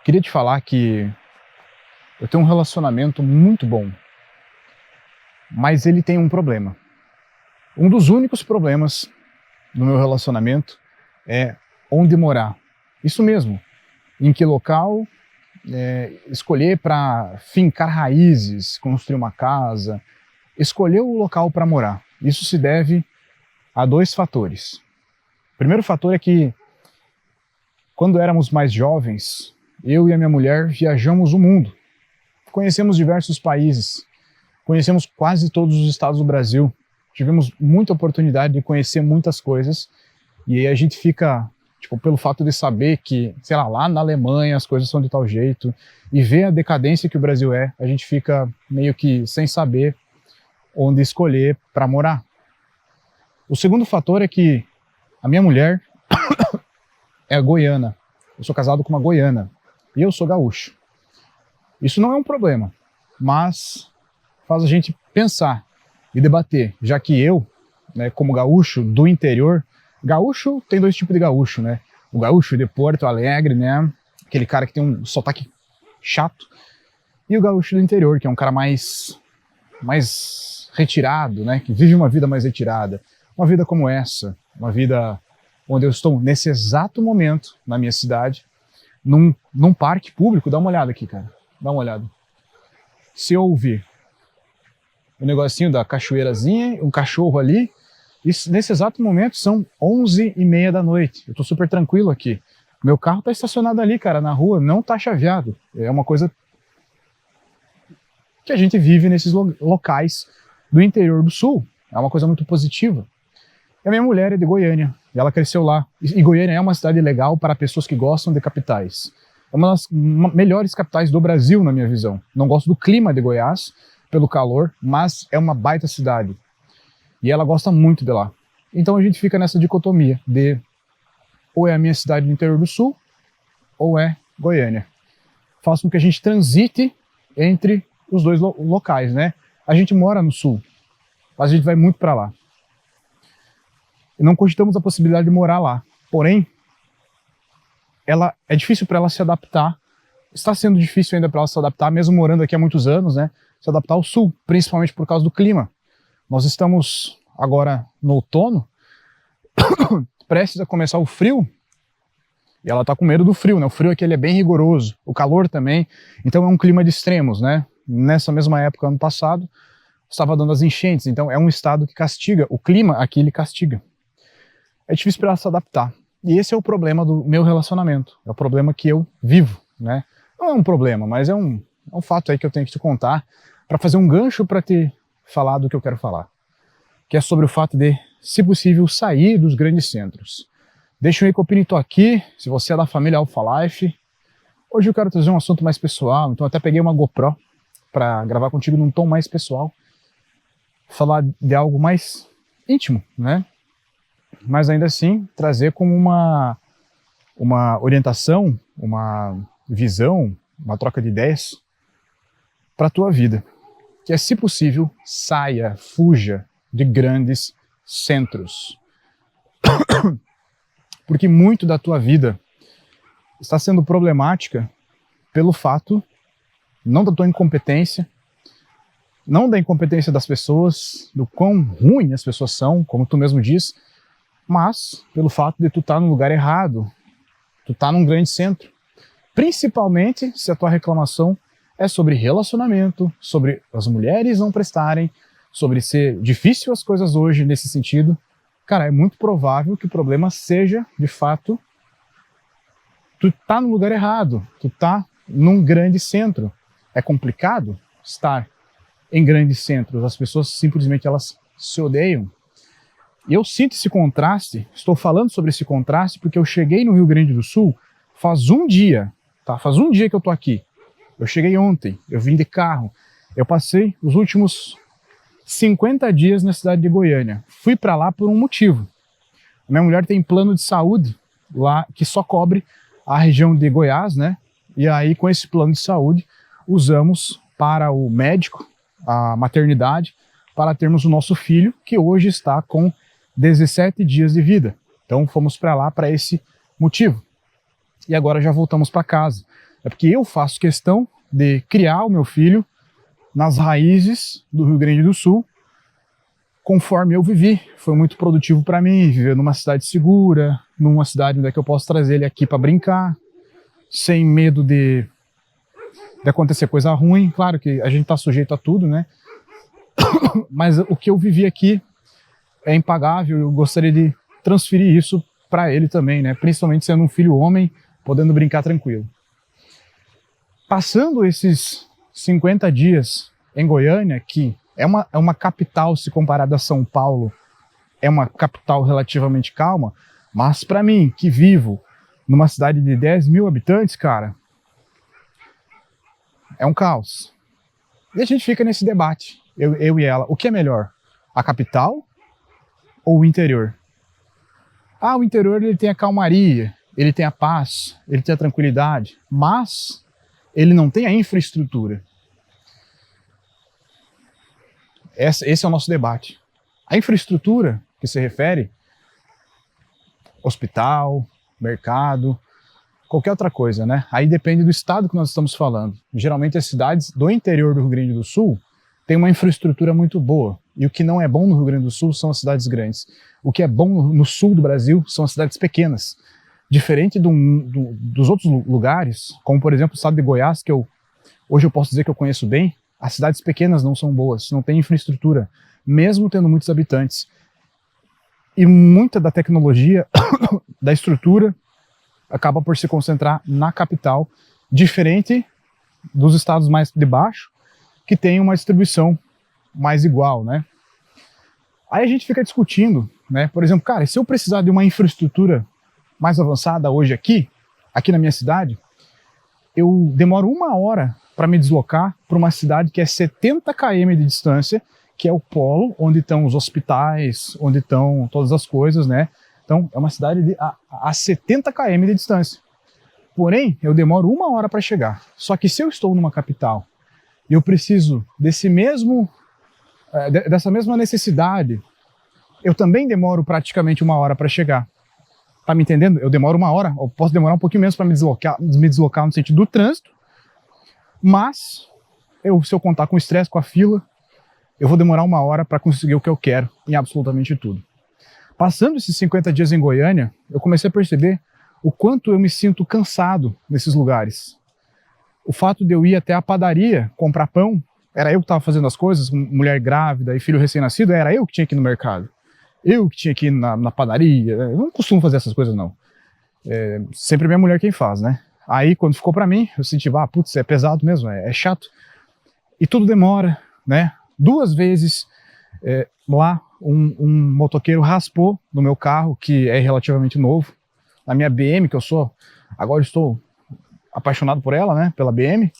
Queria te falar que eu tenho um relacionamento muito bom, mas ele tem um problema. Um dos únicos problemas do meu relacionamento é onde morar. Isso mesmo, em que local escolher para fincar raízes, construir uma casa, escolher o local para morar. Isso se deve a dois fatores. O primeiro fator é que, quando éramos mais jovens, eu e a minha mulher viajamos o mundo. Conhecemos diversos países, conhecemos quase todos os estados do Brasil, tivemos muita oportunidade de conhecer muitas coisas, e aí a gente fica, pelo fato de saber que, sei lá na Alemanha as coisas são de tal jeito, e ver a decadência que o Brasil é, a gente fica meio que sem saber onde escolher para morar. O segundo fator é que a minha mulher é goiana, eu sou casado com uma goiana, e eu sou gaúcho. Isso não é um problema, mas faz a gente pensar e debater, já que eu, como gaúcho do interior, gaúcho tem dois tipos de gaúcho, né? O gaúcho de Porto Alegre, né? Aquele cara que tem um sotaque chato, e o gaúcho do interior, que é um cara mais retirado, né? Que vive uma vida mais retirada, uma vida como essa, uma vida onde eu estou nesse exato momento na minha cidade, num parque público. Dá uma olhada aqui, cara. Dá uma olhada. Se eu ouvir o negocinho da cachoeirazinha, um cachorro ali, nesse exato momento são 11h30 da noite. Eu tô super tranquilo aqui. Meu carro tá estacionado ali, cara, na rua, não tá chaveado. É uma coisa que a gente vive nesses locais do interior do sul. É uma coisa muito positiva. E a minha mulher é de Goiânia, e ela cresceu lá. E Goiânia é uma cidade legal para pessoas que gostam de capitais. É uma das melhores capitais do Brasil, na minha visão. Não gosto do clima de Goiás, pelo calor, mas é uma baita cidade. E ela gosta muito de lá. Então a gente fica nessa dicotomia de ou é a minha cidade do interior do sul, ou é Goiânia. Faz com que a gente transite entre os dois locais, né? A gente mora no sul, mas a gente vai muito para lá. E não cogitamos a possibilidade de morar lá. Porém, é difícil para ela se adaptar. Está sendo difícil ainda para ela se adaptar, mesmo morando aqui há muitos anos, né? Se adaptar ao sul, principalmente por causa do clima. Nós estamos agora no outono, prestes a começar o frio, e ela está com medo do frio, né? O frio aqui ele é bem rigoroso, o calor também, então é um clima de extremos, né? Nessa mesma época, ano passado, estava dando as enchentes, então é um estado que castiga, o clima aqui ele castiga. É difícil para ela se adaptar. E esse é o problema do meu relacionamento, é o problema que eu vivo, né? Não é um problema, mas é um fato aí que eu tenho que te contar para fazer um gancho para te falar do que eu quero falar, que é sobre o fato de, se possível, sair dos grandes centros. Deixa eu ir que o Pinito aqui, se você é da família Alpha Life. Hoje eu quero trazer um assunto mais pessoal, então até peguei uma GoPro para gravar contigo num tom mais pessoal, falar de algo mais íntimo, né? Mas ainda assim trazer como uma orientação, uma visão, uma troca de ideias para a tua vida, que é, se possível, saia, fuja de grandes centros. Porque muito da tua vida está sendo problemática pelo fato, não da tua incompetência, não da incompetência das pessoas, do quão ruim as pessoas são, como tu mesmo diz, mas pelo fato de tu estar no lugar errado, tu estar num grande centro. Principalmente se a tua reclamação é sobre relacionamento, sobre as mulheres não prestarem, sobre ser difícil as coisas hoje nesse sentido. Cara, é muito provável que o problema seja, de fato, tu tá no lugar errado, tu tá num grande centro. É complicado estar em grandes centros, as pessoas simplesmente elas se odeiam. E eu sinto esse contraste, estou falando sobre esse contraste porque eu cheguei no Rio Grande do Sul faz um dia, tá? Faz um dia que eu tô aqui. Eu cheguei ontem, eu vim de carro, eu passei os últimos 50 dias na cidade de Goiânia. Fui para lá por um motivo. A minha mulher tem plano de saúde lá que só cobre a região de Goiás, né? E aí com esse plano de saúde usamos para o médico, a maternidade, para termos o nosso filho, que hoje está com 17 dias de vida. Então fomos para lá para esse motivo. E agora já voltamos para casa. É porque eu faço questão de criar o meu filho nas raízes do Rio Grande do Sul, conforme eu vivi. Foi muito produtivo para mim, viver numa cidade segura, numa cidade onde é que eu posso trazer ele aqui para brincar, sem medo de acontecer coisa ruim. Claro que a gente está sujeito a tudo, né? Mas o que eu vivi aqui é impagável. Eu gostaria de transferir isso para ele também, né? Principalmente sendo um filho homem, podendo brincar tranquilo. Passando esses 50 dias em Goiânia, que é uma capital, se comparada a São Paulo, é uma capital relativamente calma, mas para mim, que vivo numa cidade de 10 mil habitantes, cara, é um caos. E a gente fica nesse debate, eu e ela, o que é melhor? A capital ou o interior? Ah, o interior ele tem a calmaria, ele tem a paz, ele tem a tranquilidade, mas ele não tem a infraestrutura. Esse é o nosso debate. A infraestrutura que se refere, hospital, mercado, qualquer outra coisa, né? Aí depende do estado que nós estamos falando. Geralmente as cidades do interior do Rio Grande do Sul têm uma infraestrutura muito boa. E o que não é bom no Rio Grande do Sul são as cidades grandes. O que é bom no sul do Brasil são as cidades pequenas. Diferente dos outros lugares, como por exemplo o estado de Goiás, que hoje eu posso dizer que eu conheço bem, as cidades pequenas não são boas, não tem infraestrutura, mesmo tendo muitos habitantes. E muita da tecnologia, da estrutura, acaba por se concentrar na capital, diferente dos estados mais de baixo, que tem uma distribuição mais igual, né? Aí a gente fica discutindo, né? Por exemplo, cara, se eu precisar de uma infraestrutura mais avançada hoje aqui na minha cidade, eu demoro 1 hora para me deslocar para uma cidade que é 70 km de distância, que é o polo onde estão os hospitais, onde estão todas as coisas, né? Então é uma cidade a 70 km de distância. Porém, eu demoro 1 hora para chegar. Só que se eu estou numa capital e eu preciso dessa mesma necessidade, eu também demoro praticamente 1 hora para chegar. Tá me entendendo? Eu demoro 1 hora, eu posso demorar um pouquinho menos para me deslocar no sentido do trânsito, mas se eu contar com o estresse, com a fila, eu vou demorar 1 hora para conseguir o que eu quero em absolutamente tudo. Passando esses 50 dias em Goiânia, eu comecei a perceber o quanto eu me sinto cansado nesses lugares. O fato de eu ir até a padaria comprar pão, era eu que estava fazendo as coisas, mulher grávida e filho recém-nascido, era eu que tinha que ir no mercado. Eu que tinha que ir na padaria. Eu não costumo fazer essas coisas, não. Sempre minha mulher quem faz, né? Aí, quando ficou pra mim, eu senti, putz, é pesado mesmo, é chato. E tudo demora, né? 2 vezes lá, um motoqueiro raspou no meu carro, que é relativamente novo. Na minha BM, que agora estou apaixonado por ela, né? Pela BM.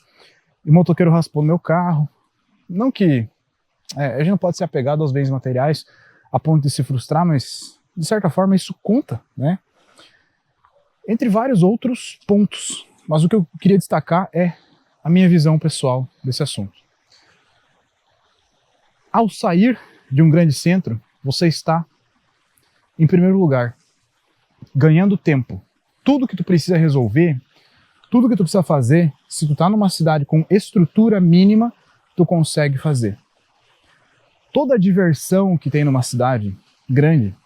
E o motoqueiro raspou no meu carro. Não que a gente não pode ser apegado aos bens materiais a ponto de se frustrar, mas de certa forma isso conta, né? Entre vários outros pontos. Mas o que eu queria destacar é a minha visão pessoal desse assunto. Ao sair de um grande centro, você está, em primeiro lugar, ganhando tempo. Tudo que tu precisa resolver, tudo que tu precisa fazer, se tu tá numa cidade com estrutura mínima, tu consegue fazer. Toda a diversão que tem numa cidade grande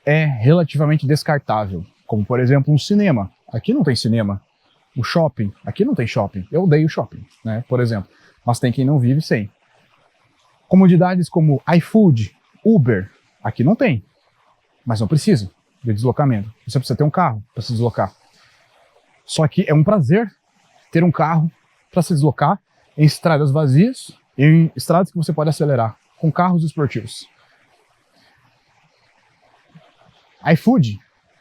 é relativamente descartável, como por exemplo um cinema. Aqui não tem cinema. O shopping, aqui não tem shopping. Eu odeio shopping, né, por exemplo. Mas tem quem não vive sem. Comodidades como iFood, Uber, aqui não tem. Mas não precisa de deslocamento. Você precisa ter um carro para se deslocar. Só que é um prazer ter um carro para se deslocar em estradas vazias, em estradas que você pode acelerar, com carros esportivos. iFood,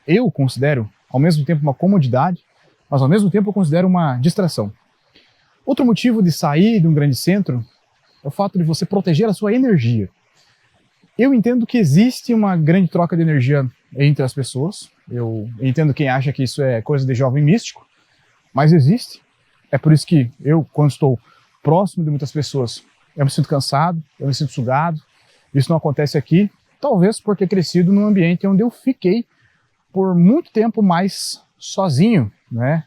eu considero ao mesmo tempo uma comodidade, mas ao mesmo tempo eu considero uma distração. Outro motivo de sair de um grande centro é o fato de você proteger a sua energia. Eu entendo que existe uma grande troca de energia entre as pessoas. Eu entendo quem acha que isso é coisa de jovem místico, mas existe. É por isso que eu, quando estou próximo de muitas pessoas, eu me sinto cansado, eu me sinto sugado. Isso não acontece aqui, talvez por ter crescido num ambiente onde eu fiquei por muito tempo mais sozinho, né?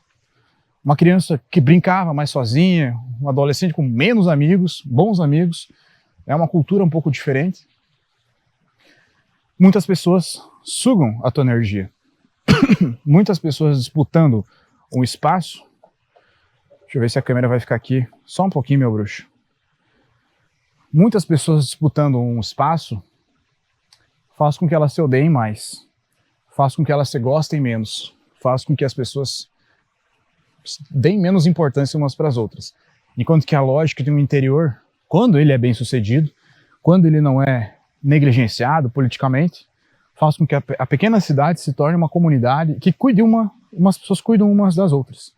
uma criança que brincava mais sozinha, um adolescente com menos amigos, bons amigos, é uma cultura um pouco diferente. Muitas pessoas sugam a tua energia. Muitas pessoas disputando um espaço. Deixa eu ver se a câmera vai ficar aqui só um pouquinho, meu bruxo. Muitas pessoas disputando um espaço faz com que elas se odeiem mais, faz com que elas se gostem menos, faz com que as pessoas deem menos importância umas para as outras. Enquanto que a lógica de um interior, quando ele é bem sucedido, quando ele não é negligenciado politicamente, faz com que a pequena cidade se torne uma comunidade que cuide umas pessoas cuidam umas das outras.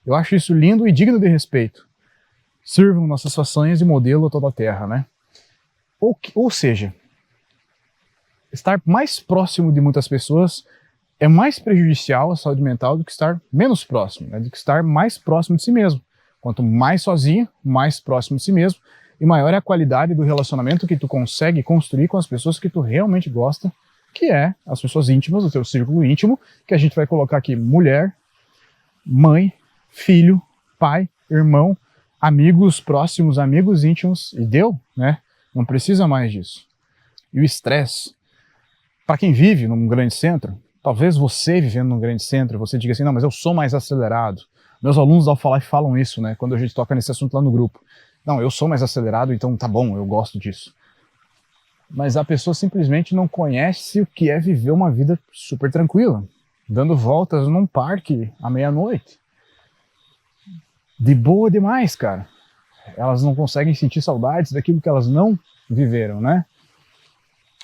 Eu acho isso lindo e digno de respeito. Sirvam nossas façanhas de modelo a toda a terra, né? Ou seja, estar mais próximo de muitas pessoas é mais prejudicial à saúde mental do que estar menos próximo, né? Do que estar mais próximo de si mesmo. Quanto mais sozinho, mais próximo de si mesmo, e maior é a qualidade do relacionamento que tu consegue construir com as pessoas que tu realmente gosta, que é as pessoas íntimas, o teu círculo íntimo, que a gente vai colocar aqui mulher, mãe, filho, pai, irmão, amigos próximos, amigos íntimos, e deu, né? Não precisa mais disso. E o estresse, para quem vive num grande centro, talvez você vivendo num grande centro, você diga assim, não, mas eu sou mais acelerado. Meus alunos da Alpha Life falam isso, né? Quando a gente toca nesse assunto lá no grupo. Não, eu sou mais acelerado, então tá bom, eu gosto disso. Mas a pessoa simplesmente não conhece o que é viver uma vida super tranquila, dando voltas num parque à meia-noite. De boa demais, cara. Elas não conseguem sentir saudades daquilo que elas não viveram, né?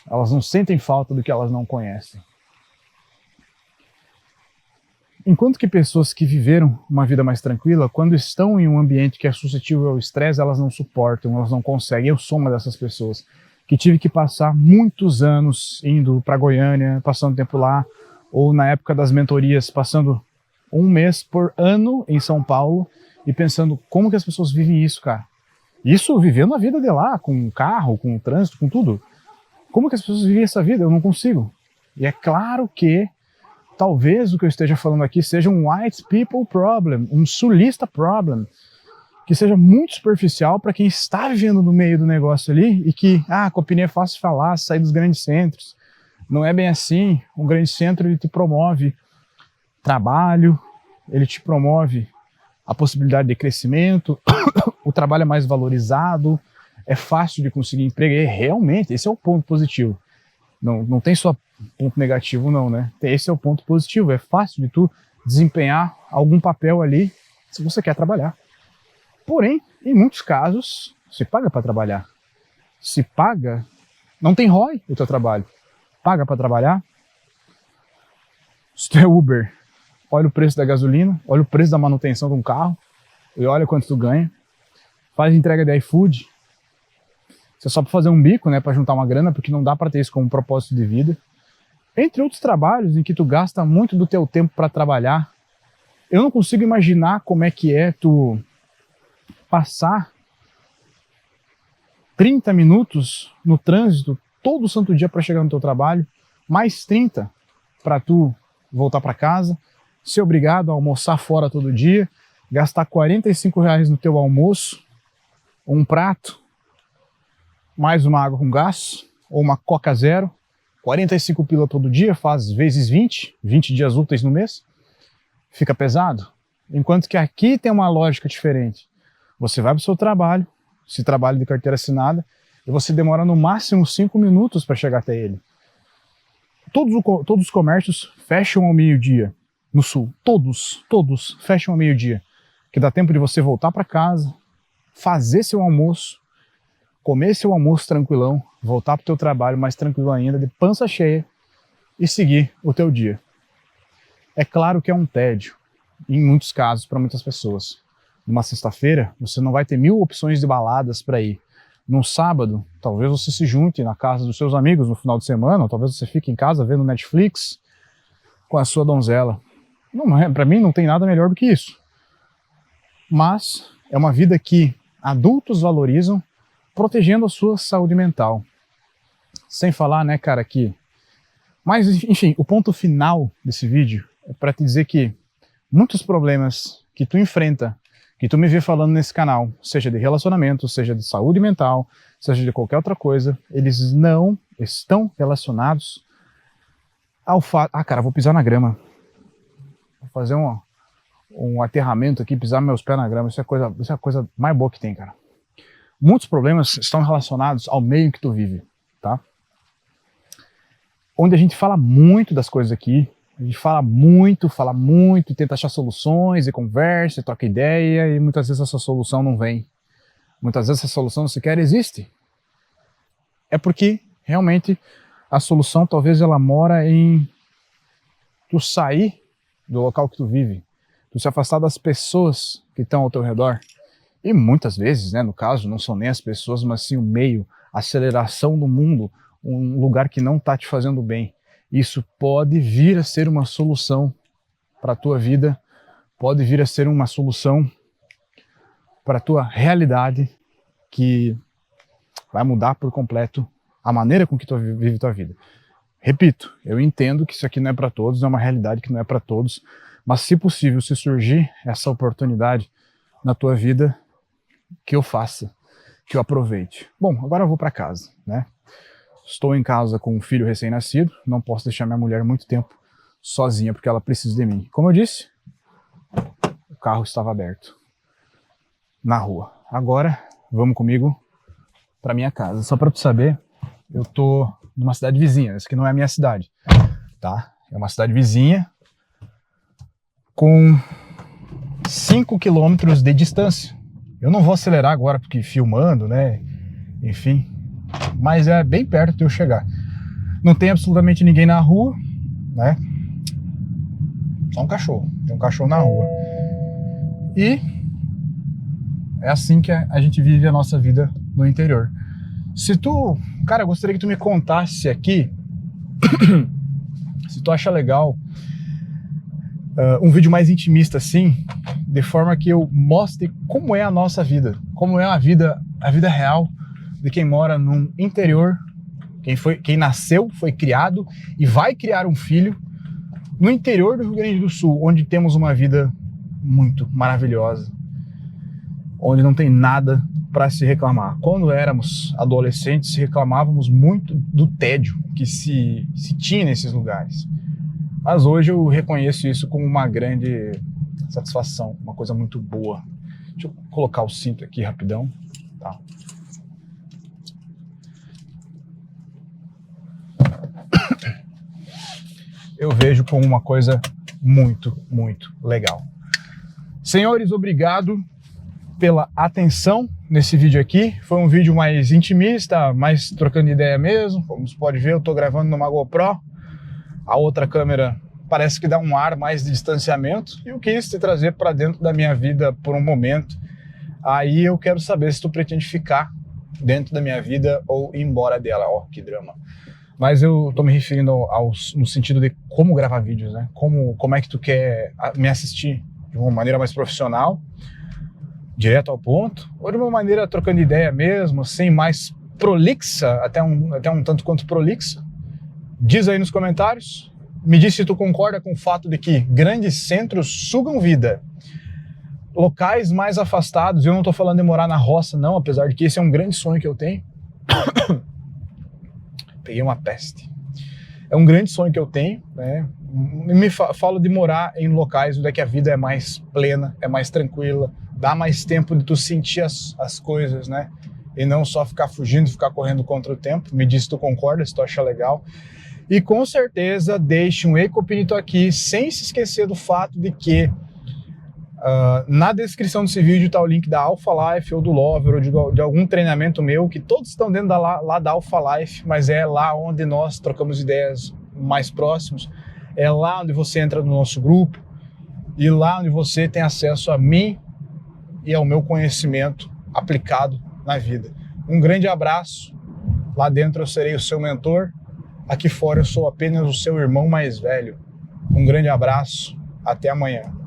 Elas não sentem falta do que elas não conhecem. Enquanto que pessoas que viveram uma vida mais tranquila, quando estão em um ambiente que é suscetível ao estresse, elas não suportam, elas não conseguem. Eu sou uma dessas pessoas que tive que passar muitos anos indo para Goiânia, passando tempo lá, ou na época das mentorias, passando um mês por ano em São Paulo e pensando como que as pessoas vivem isso, cara. Isso vivendo a vida de lá, com o carro, com o trânsito, com tudo. Como que as pessoas vivem essa vida? Eu não consigo. E é claro que talvez o que eu esteja falando aqui seja um white people problem, um sulista problem, que seja muito superficial para quem está vivendo no meio do negócio ali e que, Copini é fácil de falar, sair dos grandes centros. Não é bem assim. Um grande centro ele te promove trabalho, ele te promove a possibilidade de crescimento, o trabalho é mais valorizado, é fácil de conseguir emprego, e realmente, esse é o ponto positivo. Não tem só ponto negativo não, né? Esse é o ponto positivo, é fácil de tu desempenhar algum papel ali se você quer trabalhar. Porém, em muitos casos, se paga para trabalhar. Se paga, não tem ROI o teu trabalho. Paga para trabalhar. Se tu é Uber, olha o preço da gasolina, olha o preço da manutenção de um carro e olha quanto tu ganha. Faz entrega de iFood. Você só para fazer um bico, né, para juntar uma grana, porque não dá para ter isso como propósito de vida. Entre outros trabalhos em que tu gasta muito do teu tempo para trabalhar, eu não consigo imaginar como é que é tu passar 30 minutos no trânsito todo santo dia para chegar no teu trabalho, mais 30 para tu voltar para casa, ser obrigado a almoçar fora todo dia, gastar R$ 45 no teu almoço, um prato, mais uma água com gás, ou uma Coca Zero, 45 pila todo dia, faz vezes 20 dias úteis no mês, fica pesado. Enquanto que aqui tem uma lógica diferente. Você vai para o seu trabalho, se trabalha de carteira assinada, e você demora no máximo 5 minutos para chegar até ele. Todos os comércios fecham ao meio-dia no sul. Todos fecham ao meio-dia. Que dá tempo de você voltar para casa, fazer seu almoço, comer seu almoço tranquilão, voltar para o teu trabalho mais tranquilo ainda, de pança cheia, e seguir o teu dia. É claro que é um tédio, em muitos casos, para muitas pessoas. Numa sexta-feira, você não vai ter 1000 opções de baladas para ir. Num sábado, talvez você se junte na casa dos seus amigos no final de semana, ou talvez você fique em casa vendo Netflix com a sua donzela. Para mim não tem nada melhor do que isso. Mas é uma vida que adultos valorizam, protegendo a sua saúde mental. Sem falar, né, cara, que... Mas, enfim, o ponto final desse vídeo é para te dizer que muitos problemas que tu enfrenta, que tu me vê falando nesse canal, seja de relacionamento, seja de saúde mental, seja de qualquer outra coisa, eles não estão relacionados ao fato... Ah, cara, vou pisar na grama. Vou fazer um aterramento aqui, pisar meus pés na grama. Isso é a coisa mais boa que tem, cara. Muitos problemas estão relacionados ao meio que tu vive, tá? Onde a gente fala muito das coisas aqui, a gente fala muito, tenta achar soluções e conversa, e troca ideia, e muitas vezes essa solução não vem. Muitas vezes essa solução sequer existe. É porque, realmente, a solução talvez ela mora em tu sair do local que tu vive, tu se afastar das pessoas que estão ao teu redor. E muitas vezes, né, no caso, não são nem as pessoas, mas sim o meio, a aceleração do mundo, um lugar que não está te fazendo bem. Isso pode vir a ser uma solução para a tua vida, pode vir a ser uma solução para a tua realidade, que vai mudar por completo a maneira com que tu vive a tua vida. Repito, eu entendo que isso aqui não é para todos, é uma realidade que não é para todos, mas se possível, se surgir essa oportunidade na tua vida, que eu faça, que eu aproveite. Bom, agora eu vou para casa, né? Estou em casa com um filho recém-nascido, não posso deixar minha mulher muito tempo sozinha, porque ela precisa de mim. Como eu disse, o carro estava aberto na rua. Agora, vamos comigo para minha casa. Só para tu saber, eu tô numa cidade vizinha, essa aqui não é a minha cidade, tá? É uma cidade vizinha com 5 quilômetros de distância. Eu não vou acelerar agora, porque filmando, né? Enfim... Mas é bem perto de eu chegar. Não tem absolutamente ninguém na rua, né? Só um cachorro. Tem um cachorro na rua. E é assim que a gente vive a nossa vida no interior. Se tu... Cara, eu gostaria que tu me contasse aqui se tu acha legal um vídeo mais intimista assim, de forma que eu mostre como é a nossa vida, como é a vida real de quem mora no interior, quem nasceu, foi criado e vai criar um filho no interior do Rio Grande do Sul, onde temos uma vida muito maravilhosa, onde não tem nada para se reclamar. Quando éramos adolescentes, reclamávamos muito do tédio que se tinha nesses lugares. Mas hoje eu reconheço isso como uma grande satisfação, uma coisa muito boa. Deixa eu colocar o cinto aqui rapidão, tá? Eu vejo como uma coisa muito, muito legal. Senhores, obrigado pela atenção nesse vídeo aqui. Foi um vídeo mais intimista, mais trocando ideia mesmo. Como você pode ver, eu estou gravando numa GoPro. A outra câmera parece que dá um ar mais de distanciamento. E eu quis te trazer para dentro da minha vida por um momento. Aí eu quero saber se tu pretende ficar dentro da minha vida ou ir embora dela. Ó, que drama. Mas eu tô me referindo no sentido de como gravar vídeos, né? Como é que tu quer me assistir de uma maneira mais profissional, direto ao ponto, ou de uma maneira trocando ideia mesmo, sem mais prolixa, até um tanto quanto prolixa. Diz aí nos comentários, me diz se tu concorda com o fato de que grandes centros sugam vida. Locais mais afastados, eu não tô falando de morar na roça não, apesar de que esse é um grande sonho que eu tenho. Peguei uma peste. É um grande sonho que eu tenho, né? Falo de morar em locais onde é que a vida é mais plena, é mais tranquila, dá mais tempo de tu sentir as coisas, né? E não só ficar fugindo, ficar correndo contra o tempo. Me diz se tu concorda, se tu acha legal. E com certeza deixe um ecopinito aqui, sem se esquecer do fato de que na descrição desse vídeo está o link da Alpha Life ou do Lover ou de algum treinamento meu, que todos estão dentro lá da Alpha Life, mas é lá onde nós trocamos ideias mais próximos, é lá onde você entra no nosso grupo e lá onde você tem acesso a mim e ao meu conhecimento aplicado na vida. Um grande abraço, lá dentro eu serei o seu mentor, aqui fora eu sou apenas o seu irmão mais velho. Um grande abraço, até amanhã.